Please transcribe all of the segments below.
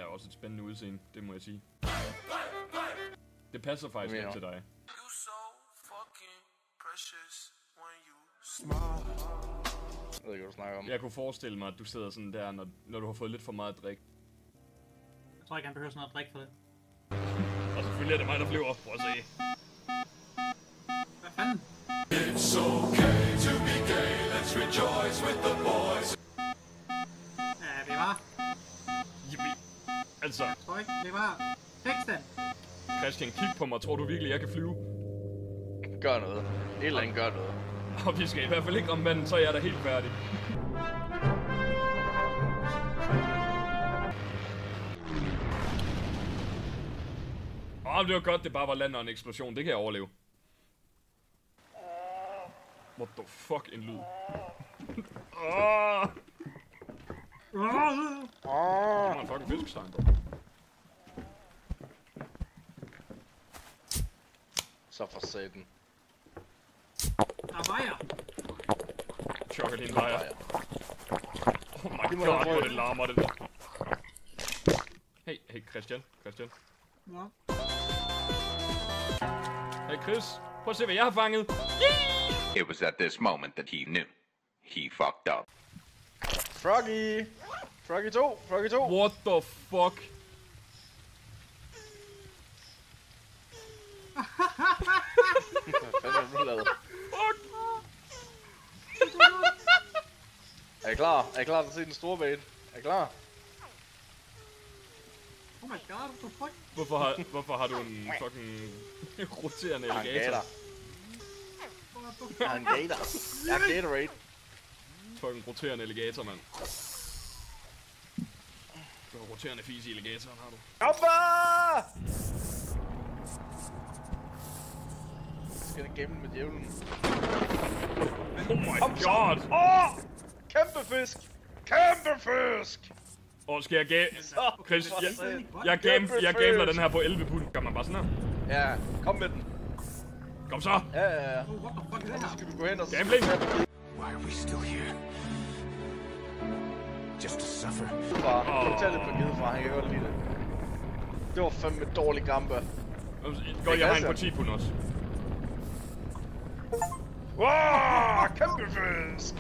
er også et spændende udseende, det må jeg sige. Det passer faktisk ikke til dig. Jeg ved ikke, hvad du snakker om. Jeg kunne forestille mig, at du sidder sådan der, når du har fået lidt for meget drik. Jeg tror ikke, han behøver sådan noget drik for det. Og selvfølgelig er det mig, der flyver. Prøv at se. Hvad fanden? It's okay to be gay, let's rejoice with the boys. Ja, vi var. Yippie. Altså, Tryk, vi var. Teksten. Christian, kig på mig. Tror du virkelig, jeg kan flyve? Gør noget. Et eller andet gør noget. Og vi skal i hvert fald ikke om vandet, så er jeg da helt færdig. Det var godt, det bare var land og en eksplosion. Det kan jeg overleve. What the fuck, en lyd. Det var en fucking fiskestang. Så for satan. Der var jeg. Chokker din lejr. Oh my god, hvor det larmer det der. Hey Christian. Ja. Hey Chris, prøv at se hvad jeg har fanget. It was at this moment that he knew. He fucked up. Froggy! Froggy 2! Froggy 2! What the fuck? Hvad fanden er du lavet? Fuck! Er I klar? Er I klar til at se den store bait? Er I klar? Oh my god, what the fuck? Hvorfor har du en fucking roterende alligator? Jeg er en gator. Jeg er Gatorade. Fucking roterende alligator, mand. Du har roterende fis i alligatoren, har du? Hoppa! Skal den gemme med djævlen? Oh my god! Kæmpe fisk! Kæmpe fisk! Og skal jeg Chris, jeg gambler den her på 11 pund. Gør man bare sådan her? Ja, kom med den. Kom så! Ja. Oh, what the fuck er det Så her? skal du gå hen og... Gambling! Why are we still here? Just to suffer. Far, kan du tage lidt på givet fra? Han kan godt lide det. Det var fandme et dårligt gambe. Godt, jeg har en på 10 pund også. Wow, kæmpe fisk!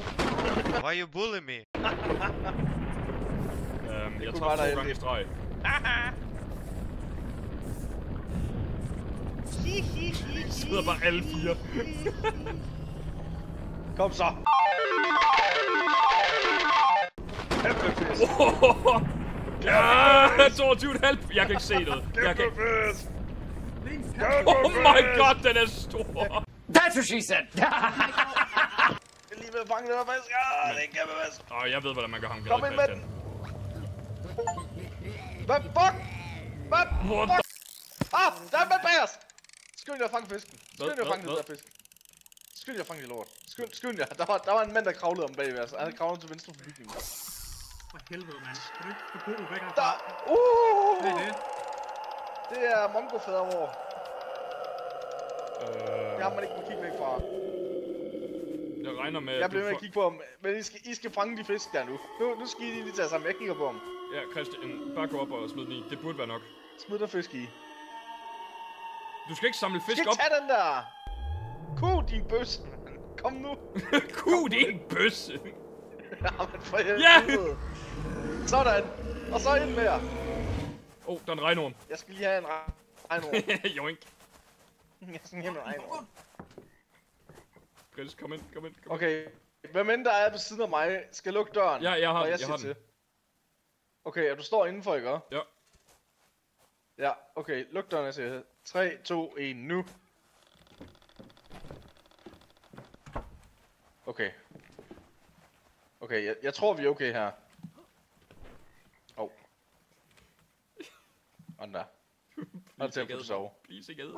Why you bully me? Jeg kunne tager bare 2 gange i streg. Sidder bare alle 4. Kom så! Kæmpe fisk! Ja, 22,5. Jeg kan ikke se noget. Kæmpe fisk! Oh my god, den er stor. That's what she said. Jeg er lige ved at fange den her fisk. Det er en kæmpe fisk! Jeg ved, hvordan man gør ham glad, Kom ind med Christian. den! Hvad fuck? Hvad What fuck? Der er en mand bag os! Skynd jer at fange fisken. Skynd jer at fange den der fisk. Skynd jer at fange det lort. Skynd jer. Der var en mand, der kravlede om bagved os. Han kravlede til venstre for bygningen. For helvede, mand. Kan du ikke gå væk herfra? Der! Hvad er det? Det er mongofadervor. Det har man ikke må kigge væk fra. Jeg regner med, Jeg bliver med at kigge på ham. Men I skal fange de fisk der nu. Nu skal I lige tage sammen. Jeg kigger på ham. Ja, Christian, bare gå op og smid den i. Det burde være nok. Smid der fisk i. Du skal ikke samle Du fisk skal op. tage den der! Din bøs! Kom nu! Det er en bøsse. Jamen for helvede! Ja! Sådan! Og så ind med jer! Der er en regnorm. Jeg skal lige have en regnorm. Joink. Jeg skal lige have en regnorm. Chris, kom ind. Okay, hvem end der er ved siden af mig, skal lukke døren. Ja, jeg har når den, jeg jeg siger har den. til. Okay, og du står indenfor, ikke? Ja. Ja, okay, luk døren, jeg siger 3, 2, 1, nu. Okay. Okay, jeg tror vi er okay her. Ånd der. Hold til at få sove. Please, ikke æde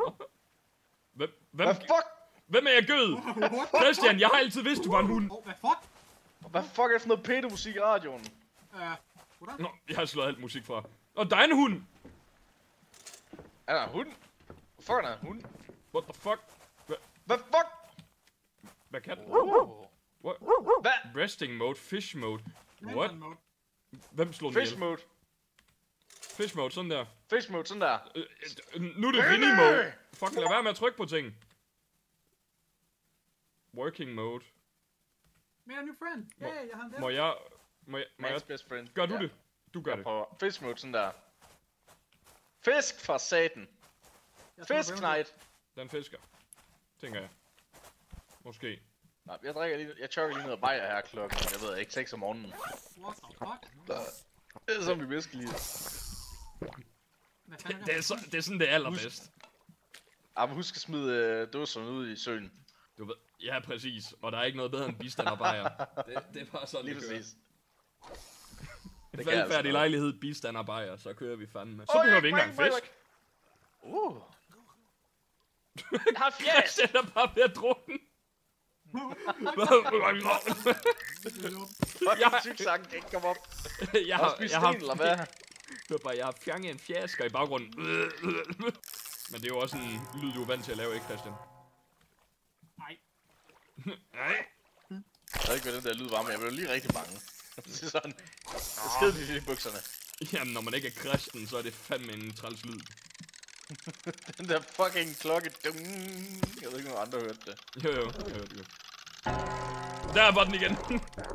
mig. Hvad fuck? Hvem er jeg gød? Christian, jeg har altid vidst, du var en hund. Hvad fuck? Hvad fuck er det for noget pedo-musik i radioen? Nå, jeg har slået alt musik fra. Der er en hund! Er der en hund? Hvad fuck er der en hund? What the fuck? Hvad fuck? Hvad kan den? Hvad? Resting mode, fish mode. What? Hvem slog den Fish ihjel? mode. Fish mode, sådan der. Fish mode, sådan der. Nu er det Vinny mode. Fuck, lad være med at trykke på ting. Working mode. Made a new friend. Hey, jeg har en ven. Må jeg... Man's best friend. Gør du det? Du gør det. På fish mode, sådan der. Fisk for satan. Fisk night. Den fisker. Tænker jeg. Måske. Nej, jeg tørker lige noget bajer her klokken, jeg ved ikke, 6 om morgenen. What the fuck? Det er sådan, vi bedst kan lide. Hvad fanden Det er sådan det allerbedst. Men husk at smide dåserne ud i søen. Du ved, ja præcis. Og der er ikke noget bedre end bistand og bajer. Det er bare sådan, Lige det kører. præcis. En kan altså velfærdig noget. lejlighed, bistand og bajer, så kører vi fandme. Så behøver vi ikke engang fisk. Jeg har fjæs! Den er bare ved at drukne. Fucking tyksakken kan ikke komme op. Jeg Har du spist sten, eller hvad? Hør bare, jeg har fjanget en fjasker i baggrunden. Men det er jo også en lyd, du er vant til at lave, ikke Christian? Nej. Nej. Jeg ved ikke, hvad den der lyd var, men jeg blev lige rigtig bange. Det er sådan. Jeg skede lige i bukserne. Jamen, når man ikke er kristen, så er det fandme en træls lyd. Den der fucking klokke. Dung. Jeg ved ikke, om andre hørte det. Jo, jeg hørte det. Der var den igen.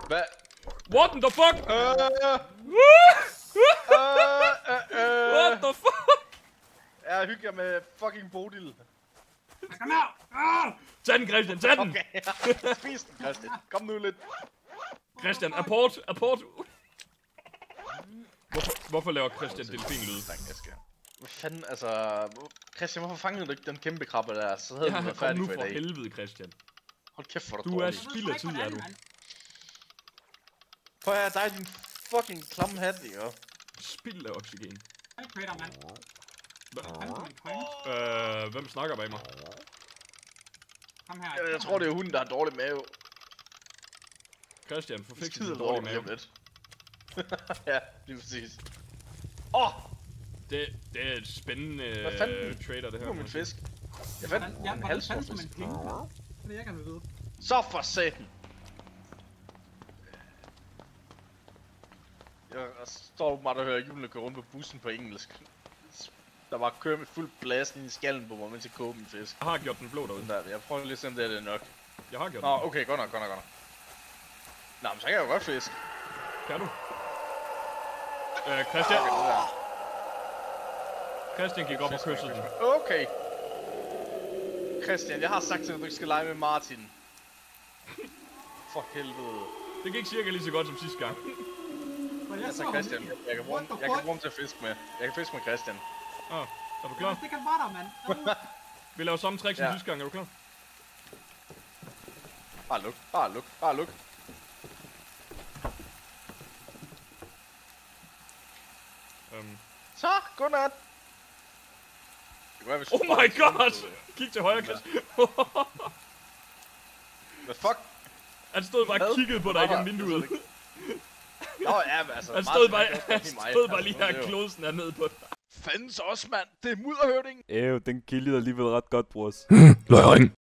Hvad? What the fuck? What the fuck? Jeg hygger med fucking Bodil. Kom her! Tag den, Christian, tag den! Okay, spis den, Christian. Kom nu lidt. Christian, apport. Hvorfor laver Christian delfinlyd? Hvad fanden, altså... Christian, hvorfor fangede du ikke den kæmpe krabbe der? Så havde Ja, vi været kom færdige nu for i for dag. helvede, Christian. Hold kæft, hvor Du er dårlig. spild af tid, er du. Prøv at dig din fucking klamme hat, ikke? Spild af oxygen. Hej, Crater, mand. Fanden på min coin. Hvem snakker bag mig? Kom her. Jeg tror, det er hunden, der har dårlig mave. Christian, få fikset Skider din dårlige lort lige om mave. lidt. Ja, lige præcis. Det er et spændende Hvad fanden? trader, det her. Nu er min fisk. Jeg fandt en halvstor Hvordan fisk. man penge? Det er det, jeg gerne vil vide. Så for satan. Jeg står åbenbart og hører hjulene køre rundt på bussen på engelsk. Der var kører med fuld blast ind i skallen på mig, mens jeg koger min fisk. Jeg har gjort den blå derude. Den der, jeg prøver lige at se, om det er nok. Jeg har gjort Nå, den. okay, godt nok. Nå, men så kan jeg jo godt fisk. Kan du? Christian. Det der. Christian gik op og kyssede den. Okay. Christian, jeg har sagt til dig, at du ikke skal lege med Martin. For helvede. Det gik cirka lige så godt som sidste gang. Men jeg Altså så Christian, ham. jeg kan bruge ham til at fiske med. Jeg kan fiske med Christian. Er du klar? Det kan bare der, mand. Vi laver samme trick som Ja. sidste gang, er du klar? Bare luk. Så, godnat. Det kunne være, hvis Oh my god! Kig til højre, Christian. Hvad fuck? Han stod bare og kiggede på dig igennem vinduet. Nå ja, men altså... Han Martin, stod bare lige her Altså, og klosen er ned på dig. Fandens også, mand. Det er mudderhøvding. Den kildede alligevel ret godt, brors. Løgring.